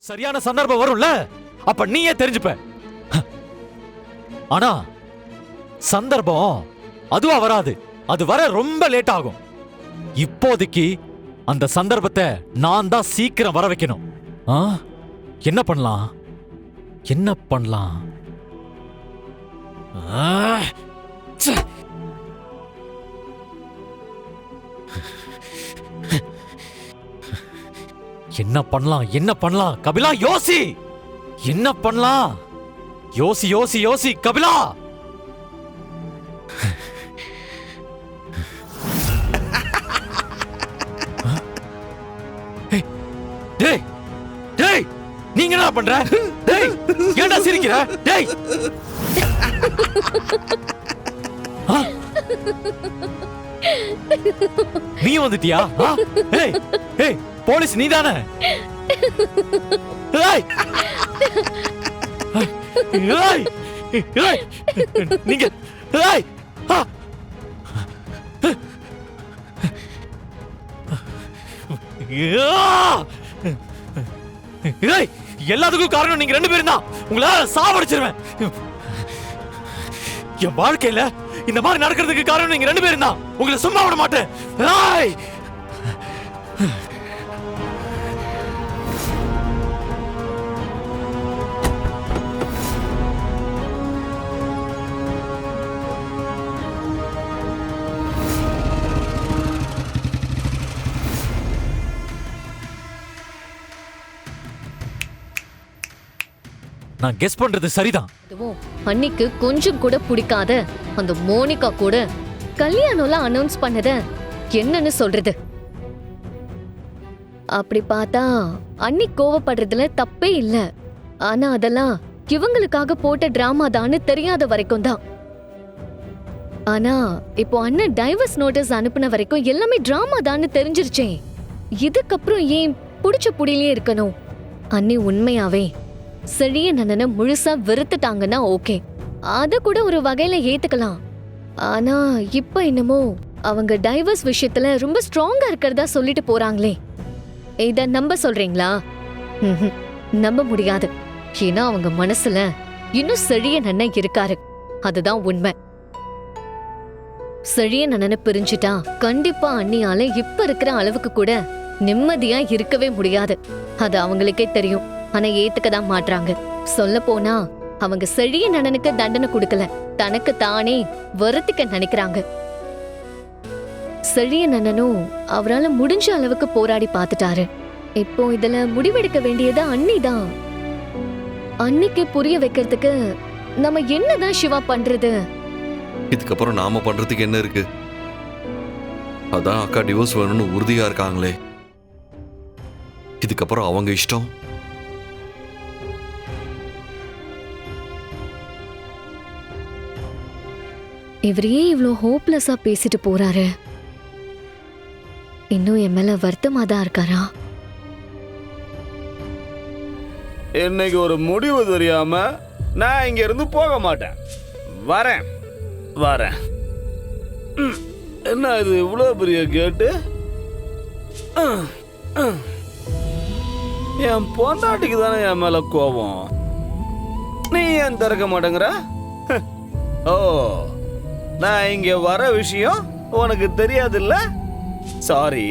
சரியான சந்தர்ப்பம் வரும்ல, அப்ப நீயே தெரிஞ்சுப்ப. ஆனா சந்தர்ப்பம் அதுவா வராது, அது வர ரொம்ப லேட் ஆகும். இப்போதைக்கு அந்த சந்தர்ப்பத்தை நான் தான் சீக்கிரம் வர வைக்கணும். என்ன பண்ணலாம், என்ன பண்ணலாம்? என்ன பண்ணலாம், என்ன பண்ணலாம் கபிலா? யோசி, என்ன பண்ணலாம்? யோசி யோசி யோசி கபிலா. டேய் டேய், நீங்க என்ன பண்ற? டேய், ஏன்டா சிரிக்கிற? டேய், நீ வந்துட்டியா? ஏய் ஏய், போலீஸ் நீதானே? ஏய் ஏய் ஏய், நீங்க ஏய் ஏய், எல்லாத்துக்கும் காரணம் நீங்க ரெண்டு பேரும் தான். உங்களை சாவடிச்சிருவேன். என் வாழ்க்கையில இந்த மாதிரி நடக்கிறதுக்கு காரணம் நீங்க ரெண்டு பேரும் தான். உங்களை சும்மா விட மாட்டேன். ஏய், நான் கெஸ் பண்றது சரிதான். அன்னைக்கு கொஞ்சம் கூட பிடிக்காத அந்த மோனிகா கூட கல்யாணம்லாம் அனௌன்ஸ் பண்ணத என்னன்னு சொல்றது? அப்படி பார்த்தா அன்னி கோவப்படுறதுல தப்பே இல்ல. ஆனா அதெல்லாம் இவங்களுக்காக போட்ட டிராமா தான்னு தெரியாத வரைக்கும் தான். ஆனா இப்போ அண்ணன் டைவர்ஸ் நோட்டீஸ் அனுப்புன வரைக்கும் எல்லாமே டிராமா தான்னு தெரிஞ்சிருச்சே. இதுக்கப்புறம் ஏன் புடிச்ச புடியிலே இருக்கணும்? அன்னி உண்மையாவே செழியன் அண்ணனை முழுசா வெறுத்துட்டாங்கன்னா ஓகே, அத கூட ஒரு வகையில ஏத்துக்கலாம். ஆனா இப்ப என்னமோ அவங்க டைவர்ஸ் விஷயத்துல ரொம்ப ஸ்ட்ராங்கா இருக்கிறதா சொல்லிட்டு போறாங்களே, இத நம்ப சொல்றீங்களா? நம்ப முடியாது. ஏன்னா அவங்க மனசுல இன்னும் செழியன் அண்ணன் இருக்காரு, அதுதான் உண்மை. செழியன் அண்ணனை பிரிஞ்சுட்டா கண்டிப்பா அண்ணியால இப்ப இருக்கிற அளவுக்கு கூட நிம்மதியா இருக்கவே முடியாது. அது அவங்களுக்கே தெரியும். ஆனா ஏத்துக்கதான் மாட்றாங்க. சொல்ல போனா அவங்க செழியன் அண்ணனுக்கு தண்டனை கொடுக்கல, தனக்கு தானே வருத்திக்க நினைக்கிறாங்க. செழியன் அண்ணனும் அவரால முடிஞ்ச அளவுக்கு போராடி பார்த்துட்டாரு. இப்போ இதுல முடிவெடுக்க வேண்டியது அண்ணிதான். அன்னிக்கு புரிய வைக்கிறதுக்கு நம்ம என்னதான் சிவா பண்றது? இதுக்கப்புறம் நாம பண்றதுக்கு என்ன இருக்கு? அதான் அக்கா டிவோர்ஸ் வேணும்னு உறுதியா இருக்காங்களே. இதுக்கப்புறம் அவங்க இஷ்டம். இவரே இவ்ளோ ஹோப்லெஸ்ஸா பேசிட்டு போறாரு. இன்னும் என் மேல வருத்தமா தான் இருக்காரா? இன்னைக்கு ஒரு முடிவு தெரியாம நான் இங்க இருந்து போக மாட்டேன். வரேன் வரேன். என்ன இது இவ்வளவு பெரிய கேட்டு? என் பொண்டாட்டிக்கு தானே என் மேல கோபம். நீ ஏன் திறக்க மாட்டேங்கிற? ஓ, நான் இங்க வர விஷயம் உனக்கு தெரியாதுல்ல? சாரி,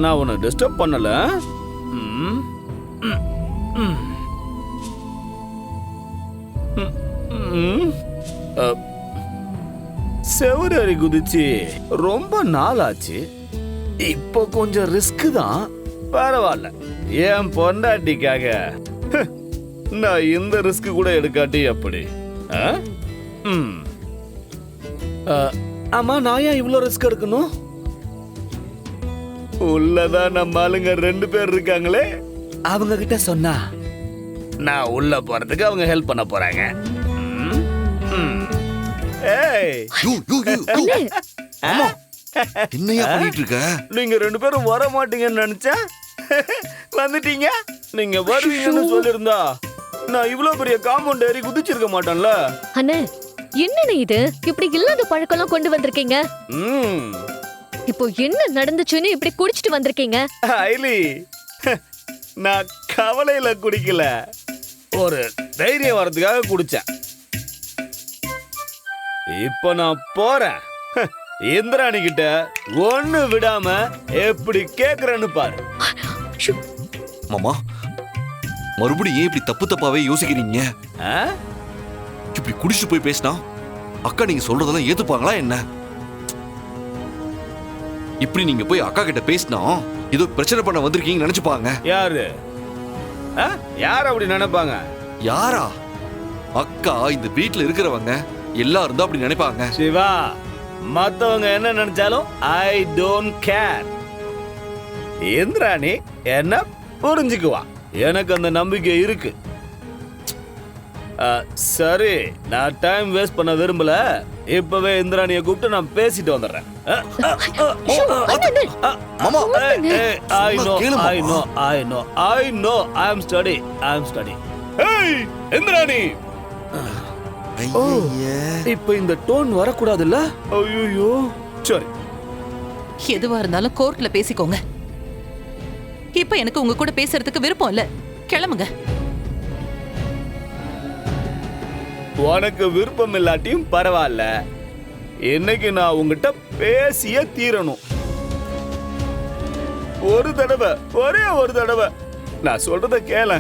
நான் உன்னை டிஸ்டர்ப் பண்ணல. செவரறி குதிச்சு ரொம்ப நாள் ஆச்சு. இப்போ கொஞ்சம் ரிஸ்க் தான், பரவாயில்ல. என் பொண்டாட்டிக்காக நான் இந்த ரிஸ்க் கூட எடுக்காட்டி எப்படி? ஆமா, நான் ஏன் இவ்வளவு ரிஸ்க் எடுக்கணும்? உள்ளதான் நம்ம ஆளுங்க 2 பேர் இருக்காங்களே, அவங்க கிட்ட சொன்னா நான் உள்ள போறதுக்கு அவங்க ஹெல்ப் பண்ண போறாங்க. என்னையா பண்ணிட்டு இருக்க? நீங்க 2 பேரும் வர மாட்டீங்கன்னு நினைச்சேன், வந்துட்டீங்க. நீங்க வருவீங்கன்னு சொல்லிருந்தா நான் இவ்வளவு பெரிய காம்பவுண்ட் ஏறி குதிச்சிருக்க மாட்டேன்ல. அண்ணே, என்னன்னு இது? இப்படி இல்லாத பழக்கம்லாம் கொண்டு வந்திருக்கீங்க. இப்போ என்ன நடந்துச்சுன்னு இப்படி குடிச்சிட்டு வந்திருக்கீங்க? ஐலி, நான் கவலையில குடிக்கல, ஒரு தைரியம் வர்றதுக்காக குடிச்சேன். இப்ப நான் போறேன். இந்திராணி கிட்ட ஒண்ணு விடாம எப்படி கேக்குறேன்னு பாரு. மாமா மறுபடியும் ஏன் இப்படி தப்பு தப்பாவே யோசிக்கிறீங்க? ஆ? இப்படி குடிச்சிட்டு போய் பேசினா அக்கா நீங்க சொல்றதெல்லாம் ஏத்துப்பாங்களா என்ன? இப்படி நீங்க போய் அக்கா கிட்ட பேசினா ஏதோ பிரச்சனை பண்ண வந்திருக்கீங்க நினைச்சுப்பாங்க. யாரு யார் அப்படி நினைப்பாங்க? யாரா? அக்கா இந்த வீட்டுல இருக்கிறவங்க எல்லாரும் தான் அப்படி நினைப்பாங்க. சிவா, மத்தவங்க என்ன நினைச்சாலும் ஐ டோன்ட் கேர். இந்திராணி என்ன புரிஞ்சுக்குவா, எனக்கு அந்த நம்பிக்கை இருக்கு. சரி, நான் டைம் வேஸ்ட் பண்ண விரும்பல. இப்பவே இந்திராணியை கூப்பிட்டு நான் பேசிட்டு வந்துடுறேன். மாமா I know. I'm study. Hey, Indrani. இப்ப இந்த டோன் வரக்கூடாதுல்ல? ஐயோ, சரி. எதுவா இருந்தாலும் கோர்ட்ல பேசிக்கோங்க. இப்ப எனக்கு உங்க கூட பேசுறதுக்கு விருப்பம் இல்ல. கிளம்புங்க. உனக்கு விருப்பம் இல்லாட்டியும் பரவாயில்ல, இன்னைக்கு நான் உங்ககிட்ட பேசிய தீரணும். ஒரு தடவை, ஒரே ஒரு தடவை நான் சொல்றத கேள.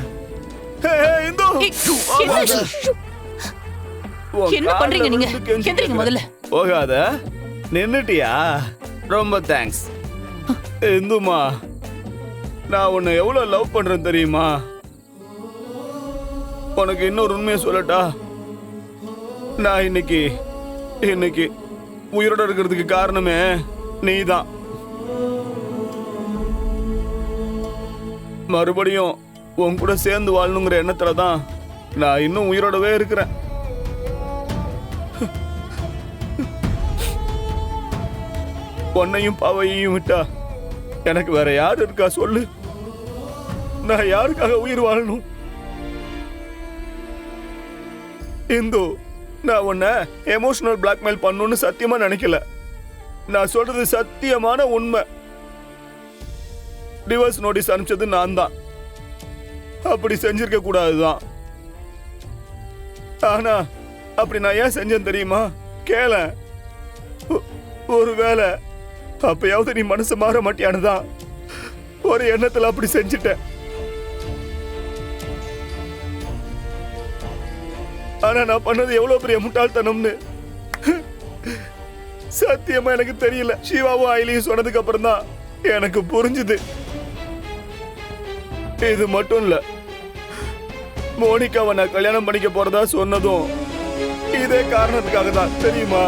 என்ன பண்றீங்க நீங்க? எந்திரிங்க முதல்ல. போகாத, நின்னுட்டியா? ரொம்ப தேங்க்ஸ். இந்துமா, நான் உன்னை எவ்வளவு லவ் பண்றேன் தெரியுமா? உனக்கு இன்னொரு உண்மையை சொல்லட்டா? நான் இன்னைக்கு உயிரோட இருக்கிறதுக்கு காரணமே நீதான். மறுபடியும் உன் கூட சேர்ந்து வாழணுங்கிற எண்ணத்துல தான் நான் இன்னும் உயிரோடவே இருக்கிறேன். பொன்னையும் பாவையையும் விட்டா எனக்கு வேற யாரு இருக்கா சொல்லு? நான் யாருக்காக உயிர் வாழணும்? இந்து, நான் உன்னை எமோஷனல் பிளாக்மெயில் பண்ணணும்னு சத்தியமா நினைக்கல. நான் சொல்றது சத்தியமான உண்மை. டிவோர்ஸ் நோட்டீஸ் அனுப்பிச்சது நான் தான். அப்படி செஞ்சிருக்க கூடாதுதான். ஆனா அப்படி நான் ஏன் செஞ்சேன் தெரியுமா? கேள, ஒருவேளை அப்பயாவது நீ மனசு மாற மாட்டியானுதான் ஒரு எண்ணத்துல அப்படி செஞ்சுட்டேன். ஆனா நான் பண்ணது எவ்வளவு பெரிய முட்டாள்தனம்னு சத்தியமா எனக்கு தெரியல. சிவாவும் ஆயிலையும் சொன்னதுக்கு அப்புறம் தான் எனக்கு புரிஞ்சுது. இது மட்டும் இல்ல, மோனிகாவை நான் கல்யாணம் பண்ணிக்க போறதா சொன்னதும் இதே காரணத்துக்காக தான் தெரியுமா?